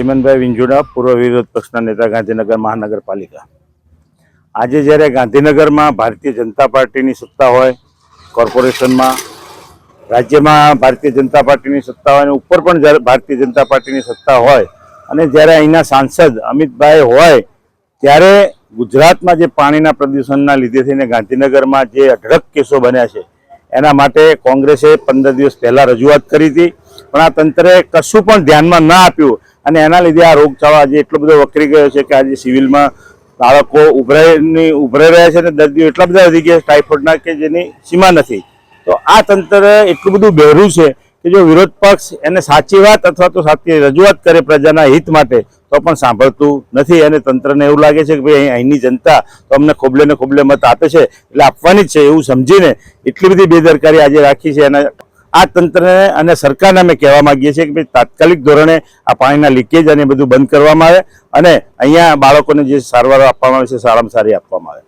ચિમનભાઈ વિંજોડા, પૂર્વ વિરોધ પક્ષના નેતા, ગાંધીનગર મહાનગરપાલિકા। આજે જ્યારે ગાંધીનગરમાં ભારતીય જનતા પાર્ટીની સત્તા હોય, કોર્પોરેશનમાં, રાજ્યમાં ભારતીય જનતા પાર્ટીની સત્તા હોય અને ઉપર પણ જ્યારે ભારતીય જનતા પાર્ટીની સત્તા હોય અને જ્યારે અહીંના સાંસદ અમિતભાઈ હોય, ત્યારે ગુજરાતમાં જે પાણીના પ્રદૂષણના લીધે થઈને ગાંધીનગરમાં જે અઢળક કેસો બન્યા છે, એના માટે કોંગ્રેસે 15 દિવસ પહેલાં રજૂઆત કરી હતી, પણ આ તંત્રે કશું પણ ધ્યાનમાં ના આપ્યું અને એના લીધે આ રોગચાળો આજે એટલો બધો વકરી ગયો છે કે આજે સિવિલમાં બાળકો ઉભરાઈ રહ્યા છે અને દર્દીઓ એટલા બધા વધી ગયા ટાઇફોઇડના કે જેની સીમા નથી। તો આ તંત્ર એટલું બધું બહેરું છે કે જો વિરોધ પક્ષ એને સાચી વાત અથવા તો સાચી રજૂઆત કરે પ્રજાના હિત માટે તો પણ સાંભળતું નથી અને તંત્રને એવું લાગે છે કે ભાઈ અહીંની જનતા તો અમને ખોબલે ને ખોબલે મત આપે છે એટલે આપવાની જ છે એવું સમજીને એટલી બધી બેદરકારી આજે રાખી છે। અને આ તંત્રને અને સરકારને અમે કહેવા માંગીએ છીએ કે ભાઈ તાત્કાલિક ધોરણે આ પાણીના લીકેજ અને બધું બંધ કરવામાં આવે અને અહીંયા બાળકોને જે સારવાર આપવામાં આવે છે સારામાં સારી આપવામાં આવે।